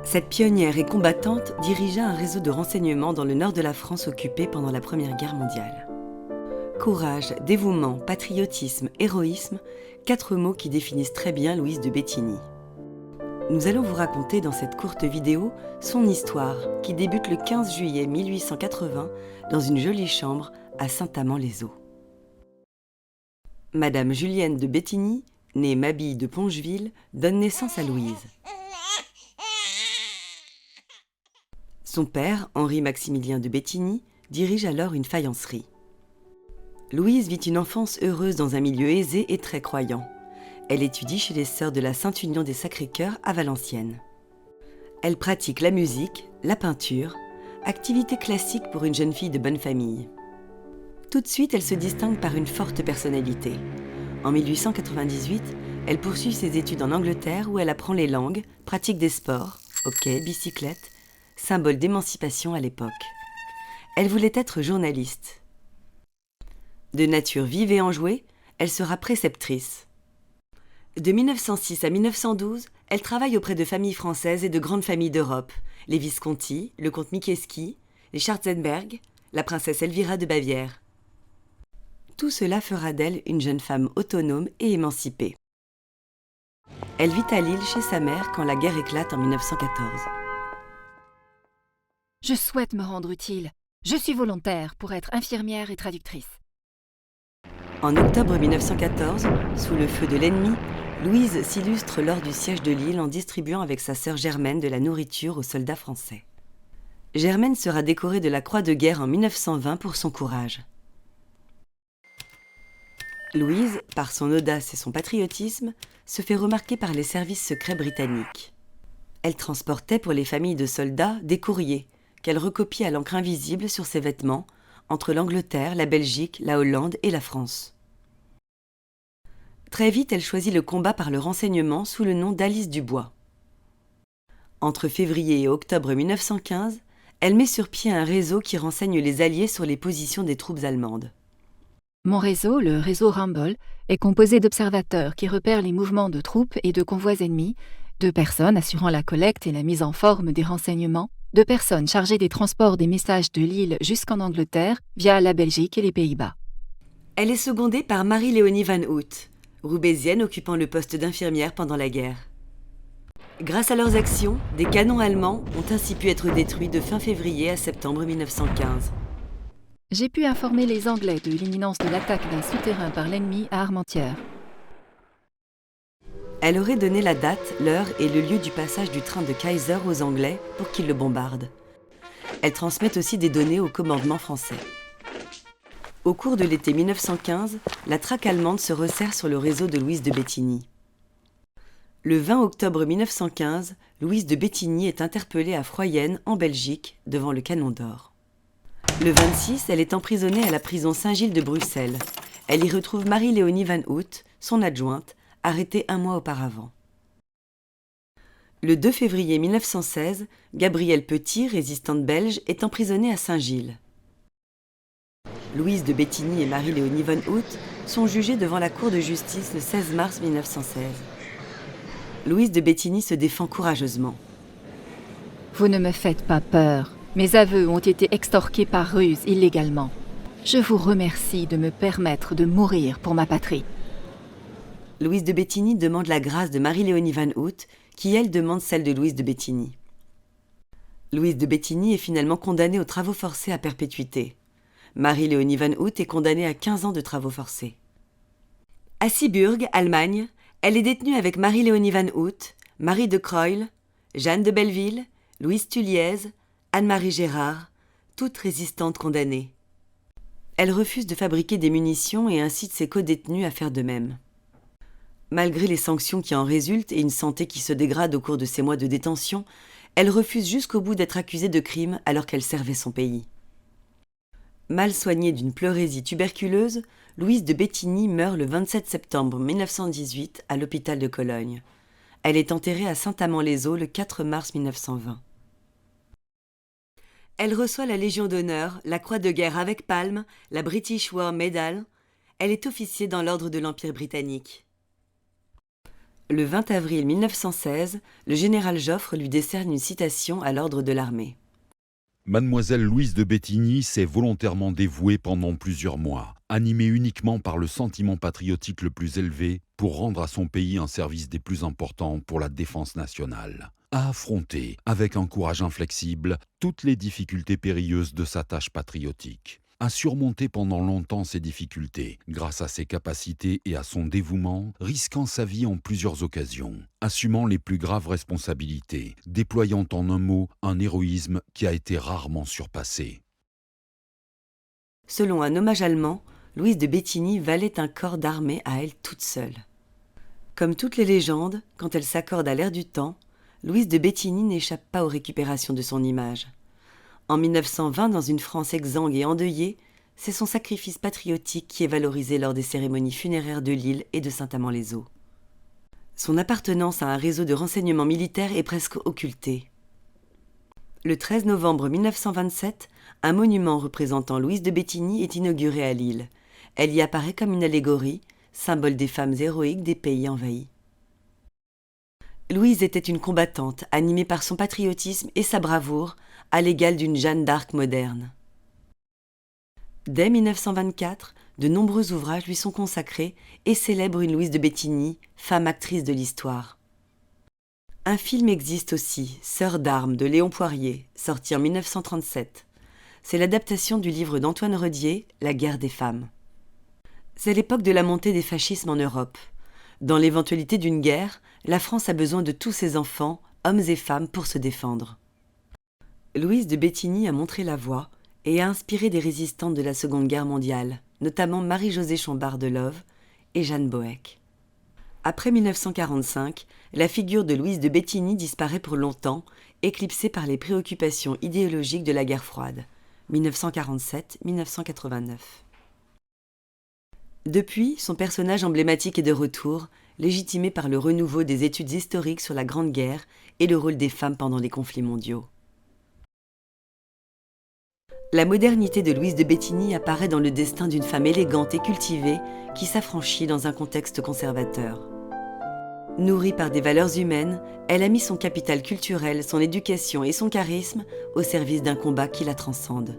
Cette pionnière et combattante dirigea un réseau de renseignement dans le nord de la France occupée pendant la Première Guerre mondiale. Courage, dévouement, patriotisme, héroïsme, 4 mots qui définissent très bien Louise de Bettigny. Nous allons vous raconter dans cette courte vidéo son histoire qui débute le 15 juillet 1880 dans une jolie chambre à Saint-Amand-les-Eaux. Madame Julienne de Bettigny, née Mabille de Pongeville, donne naissance à Louise. Son père, Henri-Maximilien de Bettigny, dirige alors une faïencerie. Louise vit une enfance heureuse dans un milieu aisé et très croyant. Elle étudie chez les sœurs de la Sainte Union des Sacrés-Cœurs à Valenciennes. Elle pratique la musique, la peinture, activité classique pour une jeune fille de bonne famille. Tout de suite, elle se distingue par une forte personnalité. En 1898, elle poursuit ses études en Angleterre où elle apprend les langues, pratique des sports, hockey, bicyclette, symbole d'émancipation à l'époque. Elle voulait être journaliste. De nature vive et enjouée, elle sera préceptrice. De 1906 à 1912, elle travaille auprès de familles françaises et de grandes familles d'Europe, les Visconti, le comte Mickeski, les Schwarzenberg, la princesse Elvira de Bavière. Tout cela fera d'elle une jeune femme autonome et émancipée. Elle vit à Lille chez sa mère quand la guerre éclate en 1914. Je souhaite me rendre utile. Je suis volontaire pour être infirmière et traductrice. En octobre 1914, sous le feu de l'ennemi, Louise s'illustre lors du siège de Lille en distribuant avec sa sœur Germaine de la nourriture aux soldats français. Germaine sera décorée de la Croix de guerre en 1920 pour son courage. Louise, par son audace et son patriotisme, se fait remarquer par les services secrets britanniques. Elle transportait pour les familles de soldats des courriers qu'elle recopie à l'encre invisible sur ses vêtements entre l'Angleterre, la Belgique, la Hollande et la France. Très vite, elle choisit le combat par le renseignement sous le nom d'Alice Dubois. Entre février et octobre 1915, elle met sur pied un réseau qui renseigne les Alliés sur les positions des troupes allemandes. Mon réseau, le réseau Rumble, est composé d'observateurs qui repèrent les mouvements de troupes et de convois ennemis, de personnes assurant la collecte et la mise en forme des renseignements, de personnes chargées des transports des messages de Lille jusqu'en Angleterre via la Belgique et les Pays-Bas. Elle est secondée par Marie-Léonie Van Hout, roubaisienne occupant le poste d'infirmière pendant la guerre. Grâce à leurs actions, des canons allemands ont ainsi pu être détruits de fin février à septembre 1915. J'ai pu informer les Anglais de l'imminence de l'attaque d'un souterrain par l'ennemi à Armentières. Elle aurait donné la date, l'heure et le lieu du passage du train de Kaiser aux Anglais pour qu'ils le bombardent. Elle transmet aussi des données au commandement français. Au cours de l'été 1915, la traque allemande se resserre sur le réseau de Louise de Bettigny. Le 20 octobre 1915, Louise de Bettigny est interpellée à Froyenne, en Belgique, devant le Canon d'Or. Le 26, elle est emprisonnée à la prison Saint-Gilles de Bruxelles. Elle y retrouve Marie-Léonie Van Hout, son adjointe, arrêtée 1 mois auparavant. Le 2 février 1916, Gabrielle Petit, résistante belge, est emprisonnée à Saint-Gilles. Louise de Bettigny et Marie-Léonie Van Hout sont jugées devant la Cour de justice le 16 mars 1916. Louise de Bettigny se défend courageusement. Vous ne me faites pas peur. Mes aveux ont été extorqués par ruse illégalement. Je vous remercie de me permettre de mourir pour ma patrie. Louise de Bettigny demande la grâce de Marie-Léonie Van Hout, qui elle demande celle de Louise de Bettigny. Louise de Bettigny est finalement condamnée aux travaux forcés à perpétuité. Marie-Léonie Van Hout est condamnée à 15 ans de travaux forcés. À Syburg, Allemagne, elle est détenue avec Marie-Léonie Van Hout, Marie de Croil, Jeanne de Belleville, Louise Tulliez, Anne-Marie Gérard, toutes résistantes condamnées. Elle refuse de fabriquer des munitions et incite ses codétenus à faire de même. Malgré les sanctions qui en résultent et une santé qui se dégrade au cours de ces mois de détention, elle refuse jusqu'au bout d'être accusée de crime alors qu'elle servait son pays. Mal soignée d'une pleurésie tuberculeuse, Louise de Bettigny meurt le 27 septembre 1918 à l'hôpital de Cologne. Elle est enterrée à Saint-Amand-les-Eaux le 4 mars 1920. Elle reçoit la Légion d'honneur, la Croix de guerre avec palme, la British War Medal. Elle est officier dans l'ordre de l'Empire britannique. Le 20 avril 1916, le général Joffre lui décerne une citation à l'ordre de l'armée. Mademoiselle Louise de Bettigny s'est volontairement dévouée pendant plusieurs mois, animée uniquement par le sentiment patriotique le plus élevé pour rendre à son pays un service des plus importants pour la défense nationale. A affronté, avec un courage inflexible, toutes les difficultés périlleuses de sa tâche patriotique. A surmonté pendant longtemps ces difficultés, grâce à ses capacités et à son dévouement, risquant sa vie en plusieurs occasions, assumant les plus graves responsabilités, déployant en un mot un héroïsme qui a été rarement surpassé. Selon un hommage allemand, Louise de Bettigny valait un corps d'armée à elle toute seule. Comme toutes les légendes, quand elle s'accorde à l'air du temps, Louise de Bettigny n'échappe pas aux récupérations de son image. En 1920, dans une France exsangue et endeuillée, c'est son sacrifice patriotique qui est valorisé lors des cérémonies funéraires de Lille et de Saint-Amand-les-Eaux. Son appartenance à un réseau de renseignement militaire est presque occultée. Le 13 novembre 1927, un monument représentant Louise de Bettigny est inauguré à Lille. Elle y apparaît comme une allégorie, symbole des femmes héroïques des pays envahis. Louise était une combattante, animée par son patriotisme et sa bravoure, à l'égal d'une Jeanne d'Arc moderne. Dès 1924, de nombreux ouvrages lui sont consacrés et célèbrent une Louise de Bettigny, femme actrice de l'histoire. Un film existe aussi, Sœurs d'armes de Léon Poirier, sorti en 1937. C'est l'adaptation du livre d'Antoine Redier, La guerre des femmes. C'est l'époque de la montée des fascismes en Europe. Dans l'éventualité d'une guerre, la France a besoin de tous ses enfants, hommes et femmes, pour se défendre. Louise de Bettigny a montré la voie et a inspiré des résistantes de la Seconde Guerre mondiale, notamment Marie-Josée Chambard-Delove et Jeanne Boëck. Après 1945, la figure de Louise de Bettigny disparaît pour longtemps, éclipsée par les préoccupations idéologiques de la guerre froide, 1947-1989. Depuis, son personnage emblématique est de retour, légitimé par le renouveau des études historiques sur la Grande Guerre et le rôle des femmes pendant les conflits mondiaux. La modernité de Louise de Bettigny apparaît dans le destin d'une femme élégante et cultivée qui s'affranchit dans un contexte conservateur. Nourrie par des valeurs humaines, elle a mis son capital culturel, son éducation et son charisme au service d'un combat qui la transcende.